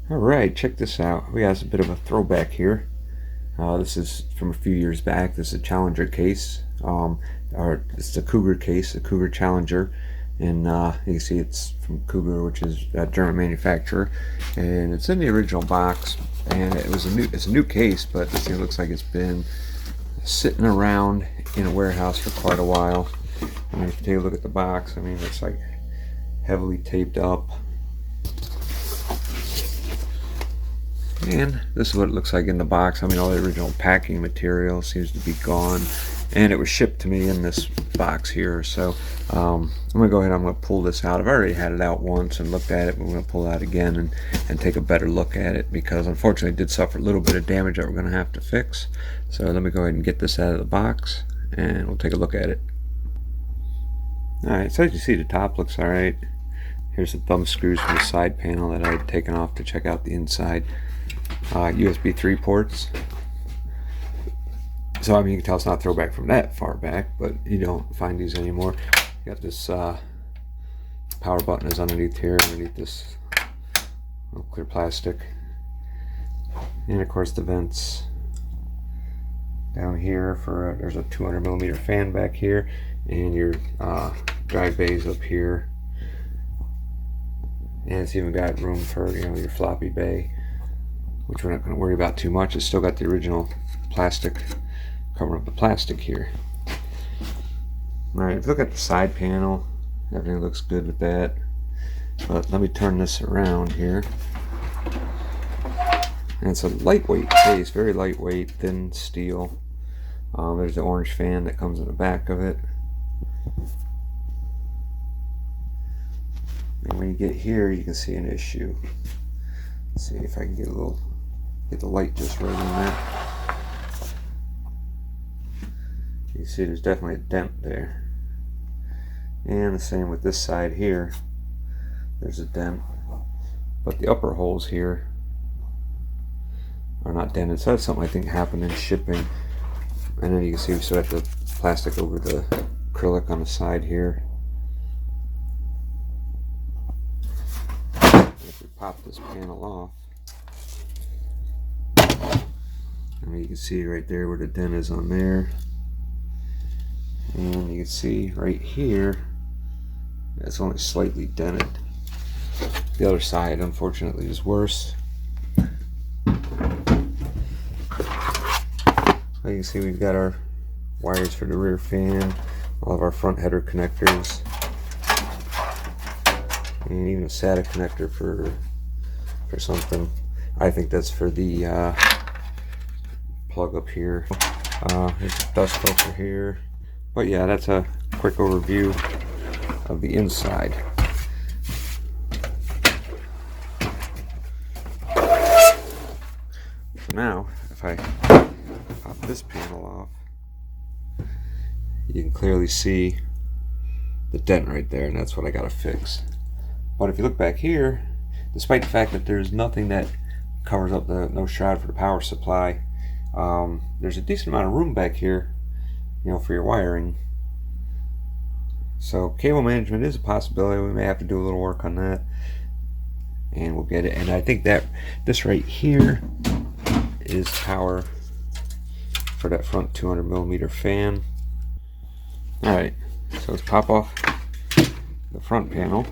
Alright, check this out. We got a bit of a throwback here. This is from a few years back. This is a Challenger case. Or it's a Cougar case, a Cougar Challenger. And you can see it's from Cougar, which is a German manufacturer. And it's in the original box. And it's a new case, but this thing looks like it's been sitting around in a warehouse for quite a while. I mean, if you take a look at the box, I mean, it's like heavily taped up. And this is what it looks like in the box. I mean, all the original packing material seems to be gone, and it was shipped to me in this box here. So I'm gonna go ahead, I'm gonna pull this out. I've already had it out once and looked at it, but we're gonna pull it out again and take a better look at it, because unfortunately it did suffer a little bit of damage that we're gonna have to fix. So let me go ahead and get this out of the box and we'll take a look at it. Alright, so as you see, the top looks alright. Here's the thumb screws from the side panel that I had taken off to check out the inside. USB 3 ports. So I mean, you can tell it's not throwback from that far back, but you don't find these anymore. You got this power button is underneath here, underneath this clear plastic, and of course the vents down here for there's a 200mm fan back here, and your drive bays up here, and it's even got room for your floppy bay, which we're not going to worry about too much. It's still got the original plastic covering up the plastic here. Alright, if you look at the side panel, everything looks good with that. But let me turn this around here. And it's a lightweight case, very lightweight, thin steel. There's the orange fan that comes in the back of it. And when you get here, you can see an issue. Let's see if I can get the light just right on that. You see there's definitely a dent there. And the same with this side here. There's a dent. But the upper holes here are not dented. So that's something I think happened in shipping. And then you can see we still have the plastic over the acrylic on the side here. And if we pop this panel off, I mean, you can see right there where the dent is on there. And you can see right here, it's only slightly dented. The other side, unfortunately, is worse. So you can see we've got our wires for the rear fan, all of our front header connectors, and even a SATA connector for something. I think that's for the plug up here. There's a dust filter here. But yeah, that's a quick overview of the inside. So now, if I pop this panel off, you can clearly see the dent right there, and that's what I gotta fix. But if you look back here, despite the fact that there's nothing that covers up no shroud for the power supply, there's a decent amount of room back here, for your wiring. So cable management is a possibility. We may have to do a little work on that, and we'll get it. And I think that this right here is power for that front 200mm fan. Alright, so let's pop off the front panel.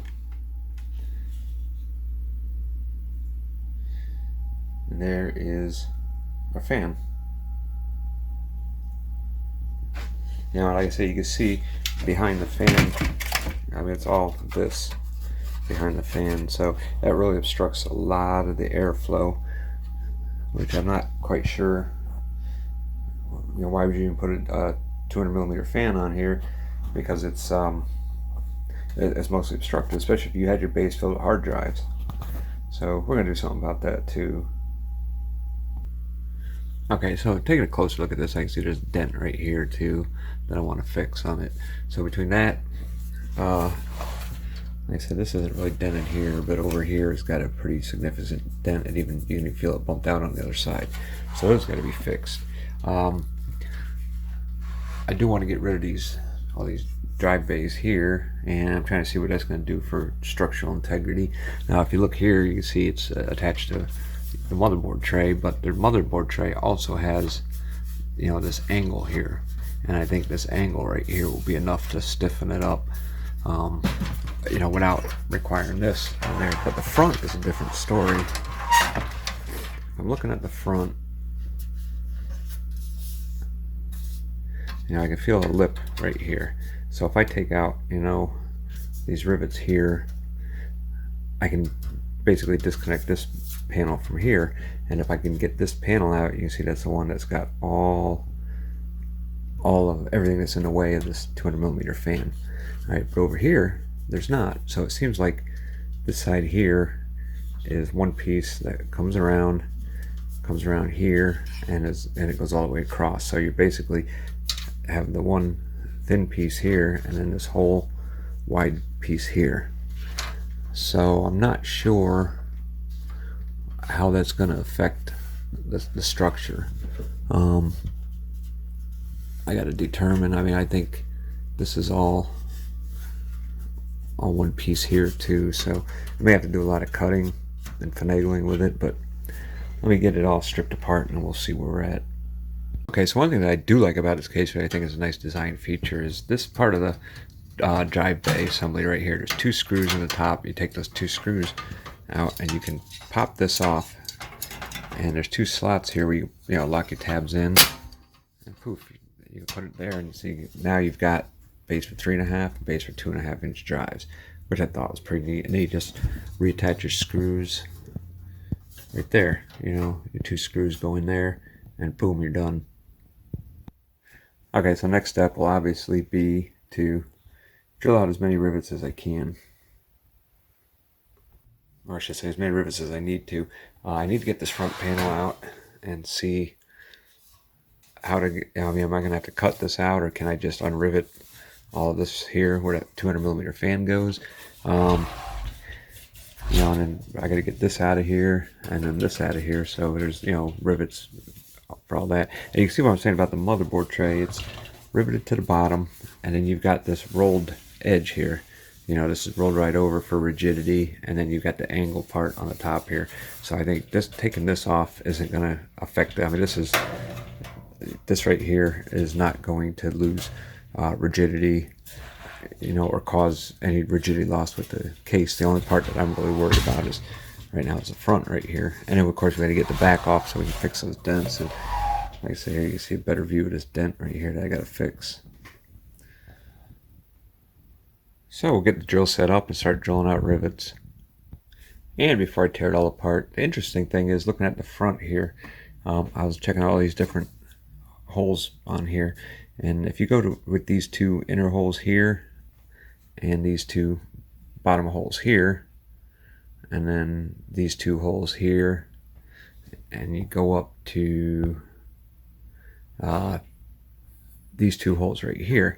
And there is our fan. Like I say, you can see behind the fan, I mean, it's all this behind the fan, so that really obstructs a lot of the airflow, which I'm not quite sure. Why would you even put a 200mm fan on here? Because it's mostly obstructed, especially if you had your base filled with hard drives. So we're gonna do something about that too. Okay, so taking a closer look at this, I can see there's a dent right here too that I want to fix on it. So between that, like I said, this isn't really dented here, but over here it's got a pretty significant dent, and even you can feel it bumped out on the other side. So those got to be fixed. I do want to get rid of all these drive bays here, and I'm trying to see what that's going to do for structural integrity. Now if you look here, you can see it's attached to the motherboard tray, but the motherboard tray also has, you know, this angle here, and I think this angle right here will be enough to stiffen it up, you know, without requiring this on there. But the front is a different story. I'm looking at the front. You know, I can feel a lip right here. So if I take out, you know, these rivets here, I can basically disconnect this panel from here, and if I can get this panel out, you can see that's the one that's got all of everything that's in the way of this 200mm fan. All right, but over here there's not. So it seems like this side here is one piece that comes around here, and it goes all the way across. So you basically have the one thin piece here, and then this whole wide piece here. So I'm not sure how that's going to affect the structure. I got to determine. I mean, I think this is all one piece here too, so I may have to do a lot of cutting and finagling with it, but let me get it all stripped apart and we'll see where we're at. Okay, so one thing that I do like about this case, which I think is a nice design feature, is this part of the drive bay assembly right here. There's two screws in the top. You take those two screws out and you can pop this off, and there's two slots here where you lock your tabs in, and poof, you can put it there, and you see now you've got base for 3.5 and base for 2.5 inch drives, which I thought was pretty neat. And then you just reattach your screws right there. You know, your two screws go in there, and boom, you're done. Okay, so next step will obviously be to drill out as many rivets as I can, or I should say as many rivets as I need to. I need to get this front panel out and see how to get, I mean, am I going to have to cut this out, or can I just unrivet all of this here where that 200mm fan goes? You know, and then I got to get this out of here and then this out of here, so there's, you know, rivets for all that. And you can see what I'm saying about the motherboard tray. It's riveted to the bottom, and then you've got this rolled edge here. You know, this is rolled right over for rigidity, and then you've got the angle part on the top here. So I think this, taking this off isn't going to affect it. I mean, this right here is not going to lose rigidity, you know, or cause any rigidity loss with the case. The only part that I'm really worried about is right now is the front right here, and then of course we got to get the back off so we can fix those dents. And like I say, here you can see a better view of this dent right here that I got to fix. So we'll get the drill set up and start drilling out rivets. And before I tear it all apart, the interesting thing is looking at the front here. I was checking out all these different holes on here, and if you go with these two inner holes here and these two bottom holes here, and then these two holes here, and you go up to these two holes right here,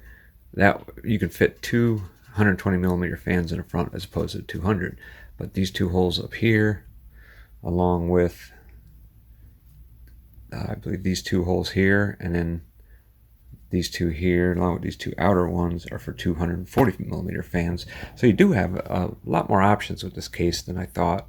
that you can fit two 120mm fans in the front as opposed to 200. But these two holes up here, along with I believe these two holes here, and then these two here, along with these two outer ones, are for 240mm fans. So you do have a lot more options with this case than I thought.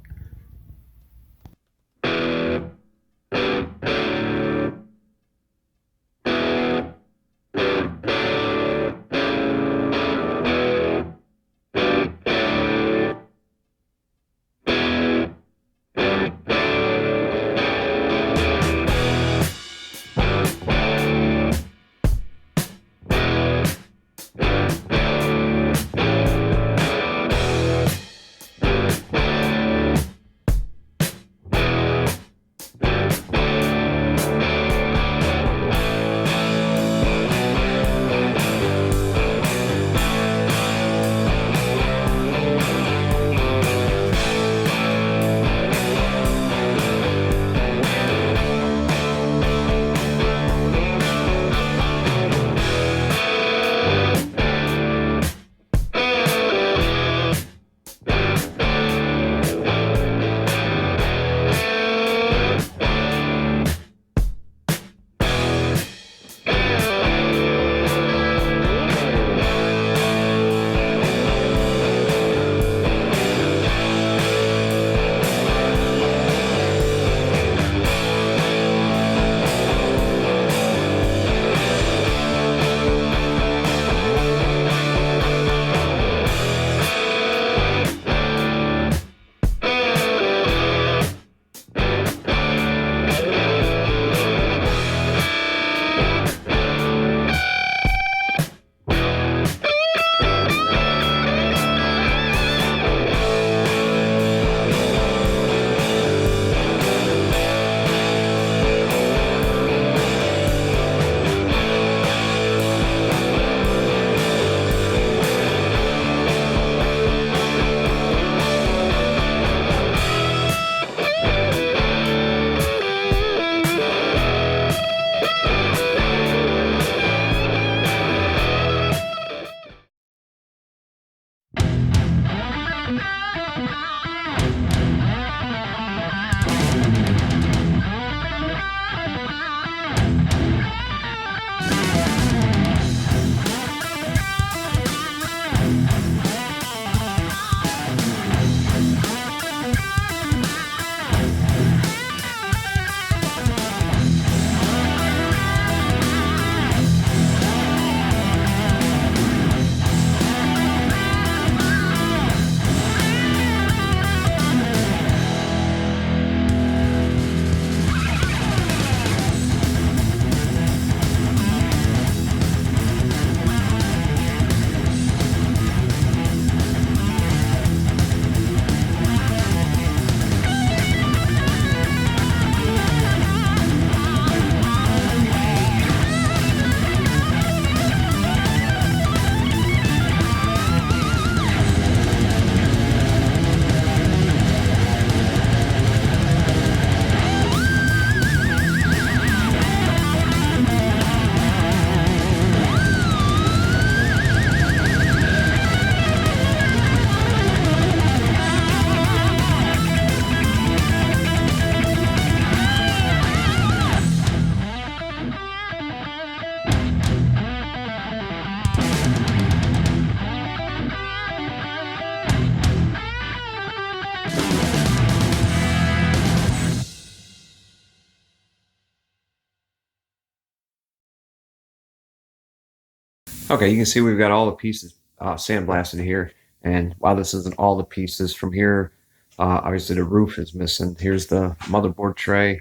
Okay, you can see we've got all the pieces sandblasted here. And while this isn't all the pieces from here, obviously the roof is missing. Here's the motherboard tray.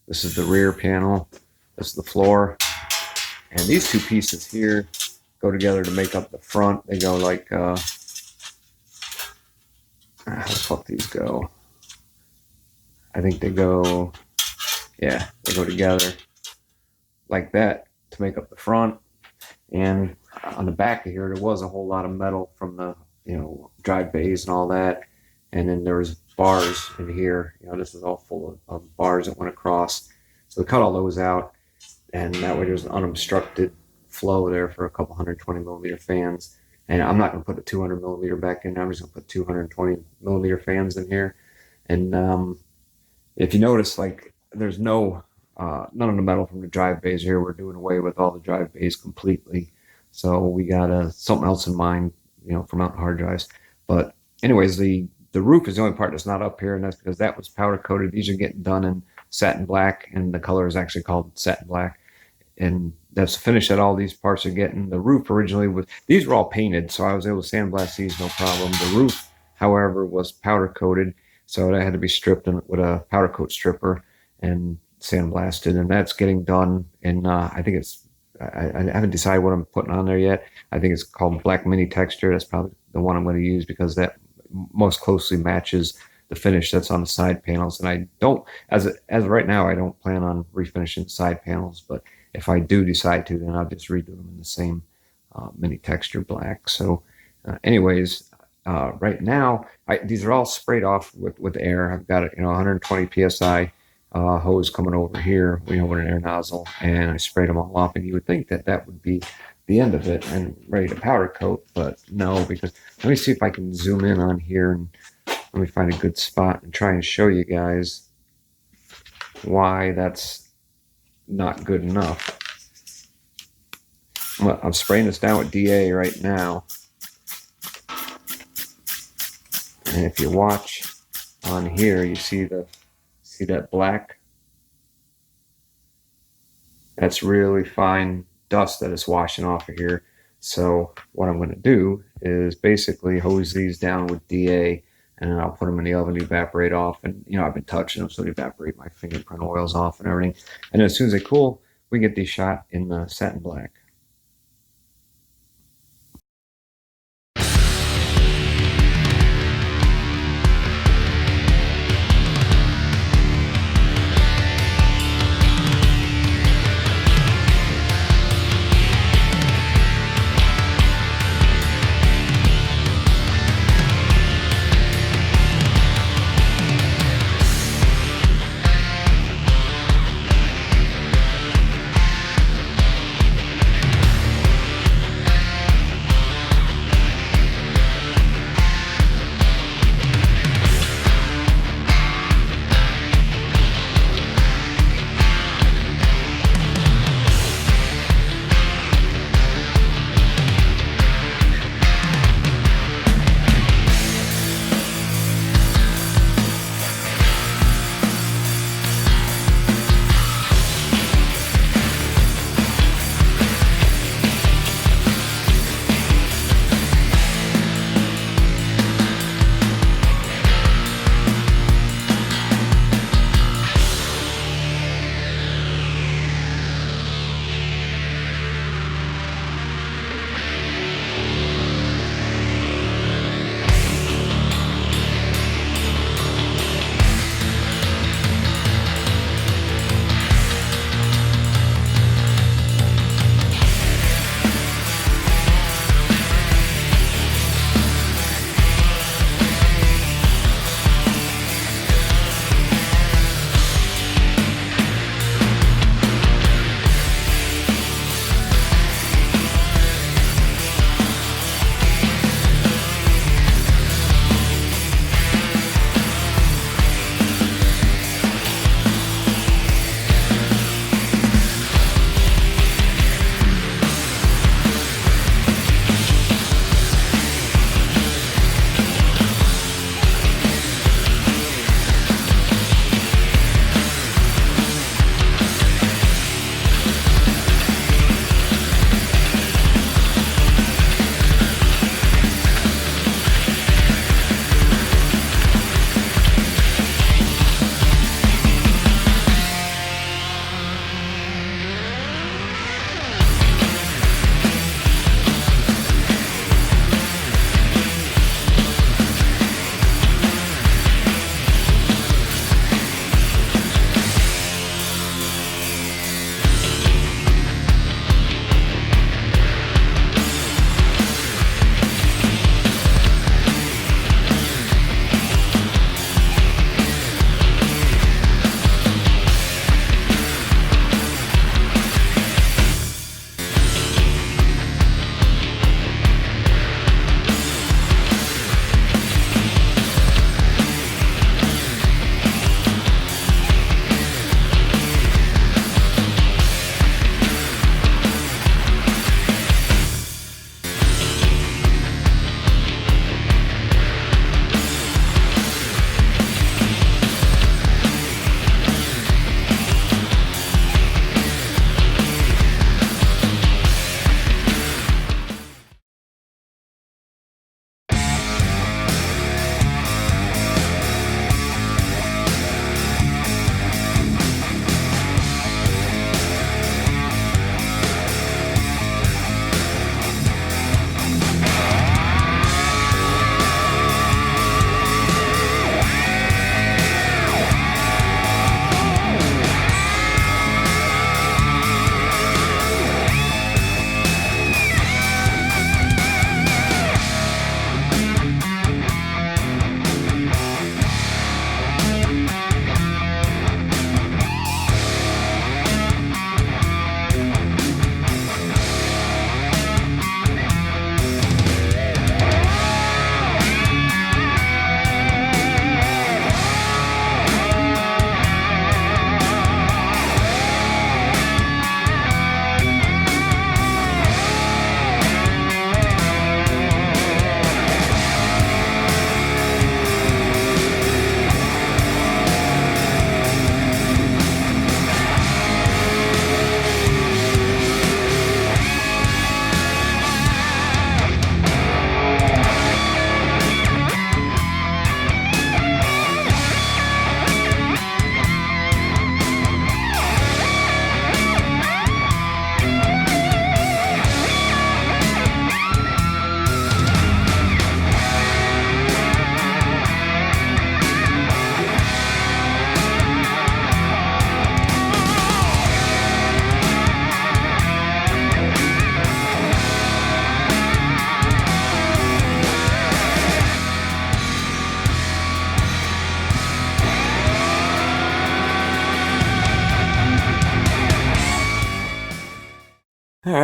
This is the rear panel. This is the floor. And these two pieces here go together to make up the front. They go like, how the fuck these go? I think they go, yeah, they go together like that to make up the front. And on the back of here, there was a whole lot of metal from the, drive bays and all that. And then there was bars in here. This is all full of bars that went across. So we cut all those out, and that way there's an unobstructed flow there for a couple 120 millimeter fans. And I'm not going to put the 200 millimeter back in. I'm just going to put 220 millimeter fans in here. And if you notice, like, there's none of the metal from the drive bays here. We're doing away with all the drive bays completely. So we got something else in mind, for mounting hard drives. But anyways, the roof is the only part that's not up here, and that's because that was powder coated. These are getting done in satin black, and the color is actually called satin black. And that's the finish that all these parts are getting. The roof originally these were all painted, so I was able to sandblast these no problem. The roof, however, was powder coated, so that had to be stripped with a powder coat stripper and sandblasted, and that's getting done. And I think I haven't decided what I'm putting on there yet. I think it's called Black Mini Texture. That's probably the one I'm going to use because that most closely matches the finish that's on the side panels. And I don't, as of right now, I don't plan on refinishing the side panels, but if I do decide to, then I'll just redo them in the same mini texture black. So anyways, right now, these are all sprayed off with air. I've got 120 PSI hose coming over here, with an air nozzle, and I sprayed them all off. And you would think that that would be the end of it and ready to powder coat, but no, because let me see if I can zoom in on here and let me find a good spot and try and show you guys why that's not good enough. I'm spraying this down with DA right now. And if you watch on here, you see that black? That's really fine dust that is washing off of here. So what I'm going to do is basically hose these down with DA, and then I'll put them in the oven to evaporate off. And I've been touching them, so they evaporate my fingerprint oils off and everything. And as soon as they cool, we get these shot in the satin black.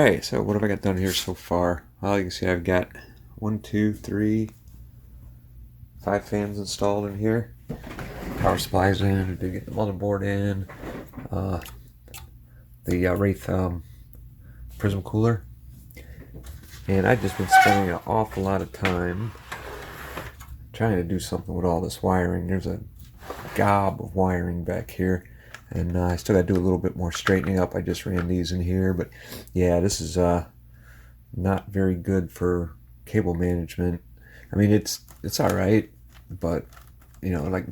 Alright, so what have I got done here so far? Well, you can see I've got 1, 2, 3, 5 fans installed in here. Power supplies in, I did get the motherboard in, the Wraith prism cooler. And I've just been spending an awful lot of time trying to do something with all this wiring. There's a gob of wiring back here, and I still got to do a little bit more straightening up. I just ran these in here, but yeah, this is not very good for cable management. I mean, it's all right, but you know, like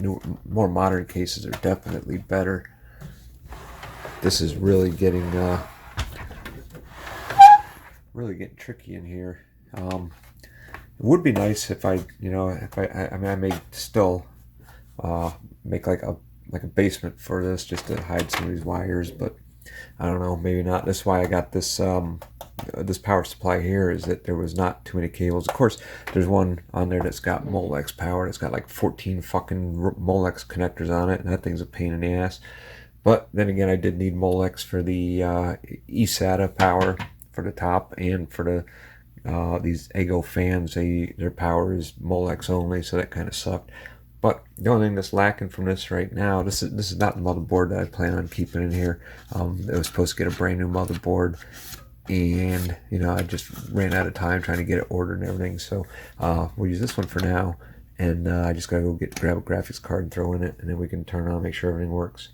more modern cases are definitely better. This is really getting tricky in here. It would be nice if I mean, I may still make like a basement for this just to hide some of these wires, but I don't know, maybe not. That's why I got this this power supply here, is that there was not too many cables. Of course, there's one on there that's got molex power. It's got like 14 fucking molex connectors on it, and that thing's a pain in the ass. But then again, I did need molex for the eSATA power for the top, and for the these Aigo fans. Their power is molex only, so that kind of sucked. But the only thing that's lacking from this right now, this is not the motherboard that I plan on keeping in here. It was supposed to get a brand new motherboard, and you know, I just ran out of time trying to get it ordered and everything. So we'll use this one for now, and I just gotta go grab a graphics card and throw in it, and then we can turn on, make sure everything works.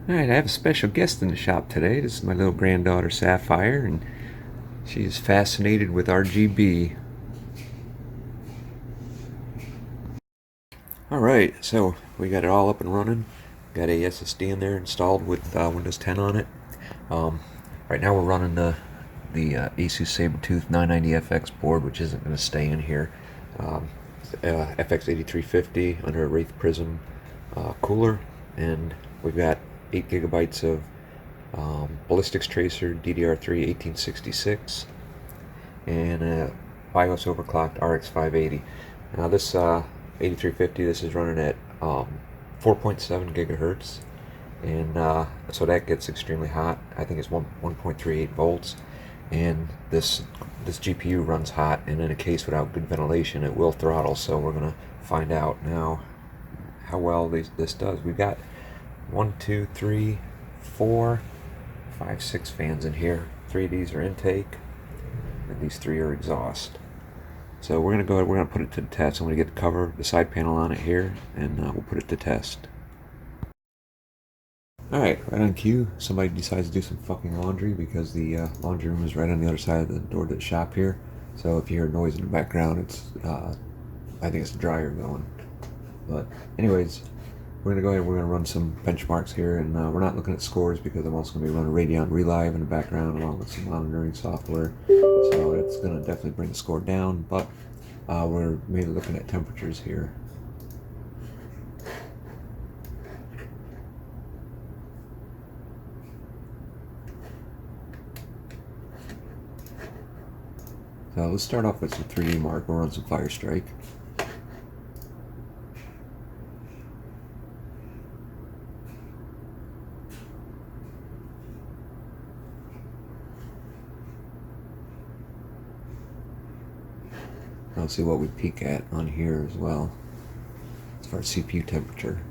Alright, I have a special guest in the shop today. This is my little granddaughter Sapphire, and she's fascinated with RGB. Alright, so we got it all up and running. Got a SSD in there installed with Windows 10 on it. Right now we're running the Asus Sabertooth 990FX board, which isn't going to stay in here. FX8350 under a Wraith Prism cooler, and we've got 8 gigabytes of ballistics tracer DDR3 1866 and a BIOS overclocked RX 580. Now this 8350, this is running at 4.7 gigahertz, and so that gets extremely hot. I think it's 1.38 volts, and this GPU runs hot, and in a case without good ventilation it will throttle. So we're gonna find out now how well this does. We've got 1, 2, 3, 4, 5, 6 fans in here. 3 of these are intake, and these 3 are exhaust. So we're gonna go ahead, we're gonna put it to the test. I'm gonna get the cover, the side panel on it here, and we'll put it to test. Alright, right on cue, somebody decides to do some fucking laundry, because the laundry room is right on the other side of the door to the shop here. So if you hear noise in the background, it's I think it's the dryer going. But anyways, we're going to go ahead and we're going to run some benchmarks here, and we're not looking at scores because I'm also going to be running Radeon Relive in the background along with some monitoring software. So it's going to definitely bring the score down, but we're mainly looking at temperatures here. So let's start off with some 3D Mark. We'll run some Firestrike. Let's see what we peak at on here as well, as far as CPU temperature.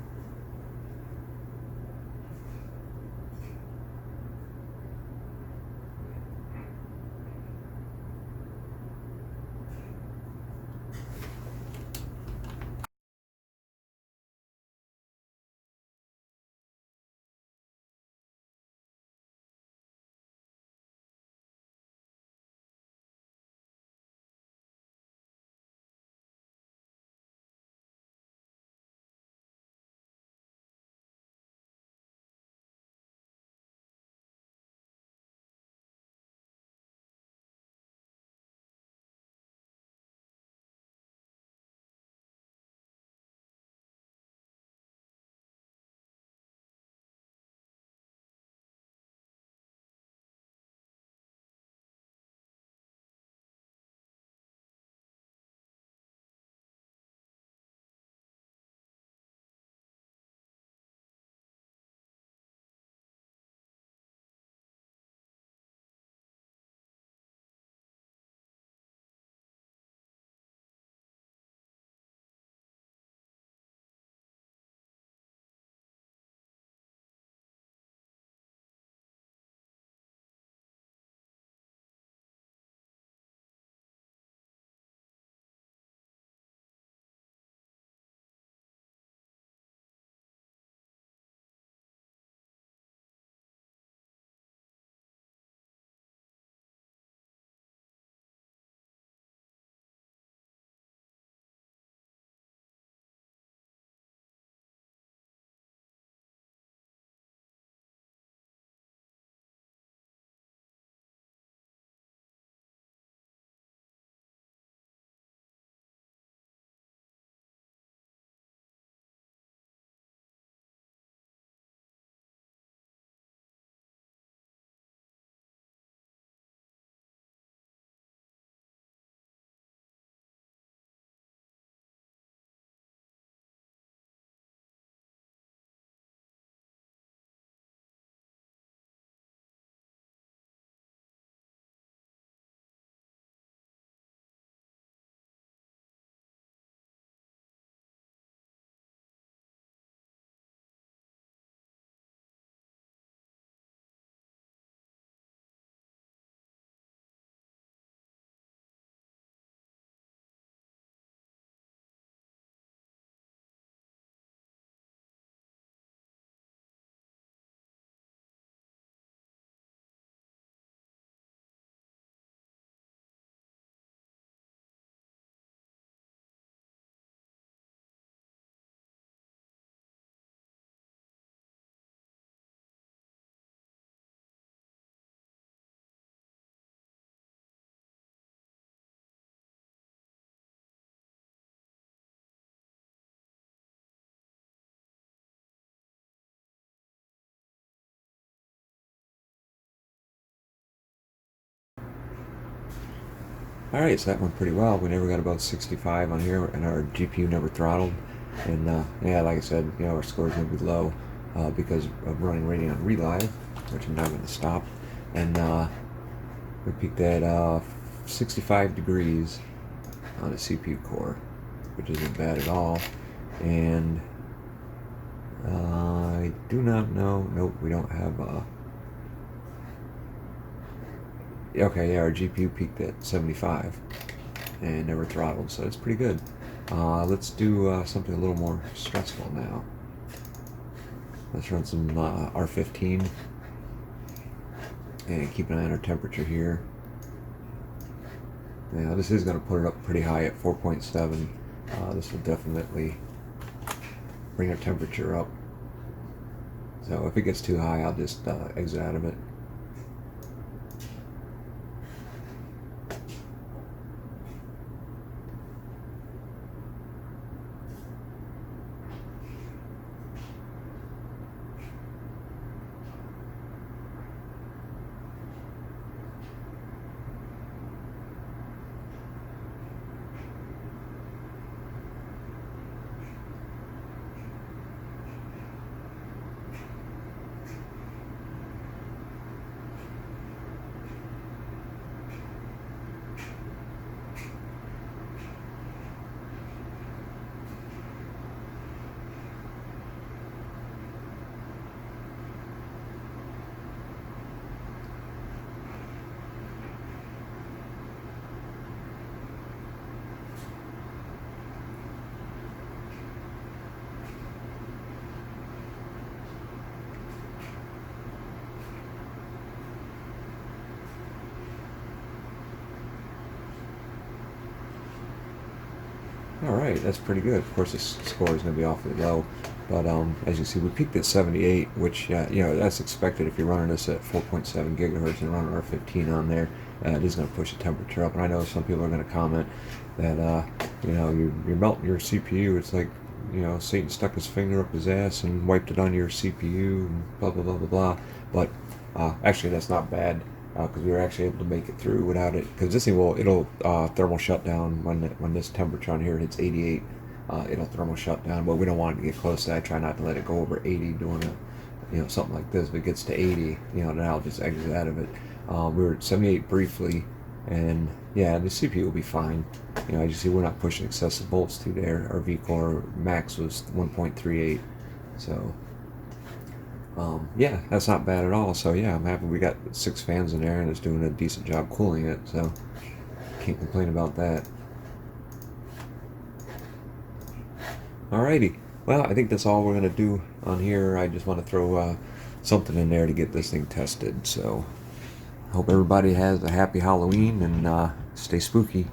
Alright, so that went pretty well. We never got above 65 on here, and our GPU never throttled. And yeah, like I said, you know, our score's going to be low because of running Radeon Relive, which I'm not going to stop. And we peaked at 65 degrees on the CPU core, which isn't bad at all. And I do not know. Nope, we don't have. Okay, yeah, our GPU peaked at 75 and never throttled, so it's pretty good. Let's do something a little more stressful now. Let's run some R15 and keep an eye on our temperature here. Now this is going to put it up pretty high at 4.7. This will definitely bring our temperature up. So if it gets too high, I'll just exit out of it. Alright, that's pretty good. Of course, this score is going to be awfully low, but as you see, we peaked at 78, which, you know, that's expected if you're running this at 4.7 gigahertz and running R15 on there. It is going to push the temperature up, and I know some people are going to comment that, you know, you're melting your CPU. It's like, you know, Satan stuck his finger up his ass and wiped it on your CPU, and blah, blah, blah, blah, blah. But actually, that's not bad. Because we were actually able to make it through without it. Because this thing it'll thermal shut down when this temperature on here hits 88. It'll thermal shut down, but we don't want it to get close to that. I try not to let it go over 80 doing a, you know, something like this. If it gets to 80, you know, then I'll just exit out of it. We were at 78 briefly, and yeah, the CPU will be fine. You know, as you see, we're not pushing excessive volts through there. Our V-core max was 1.38, so. Yeah, that's not bad at all. So yeah, I'm happy we got 6 fans in there and it's doing a decent job cooling it, so can't complain about that. Alrighty, well, I think that's all we're going to do on here. I just want to throw something in there to get this thing tested, so hope everybody has a happy Halloween and stay spooky.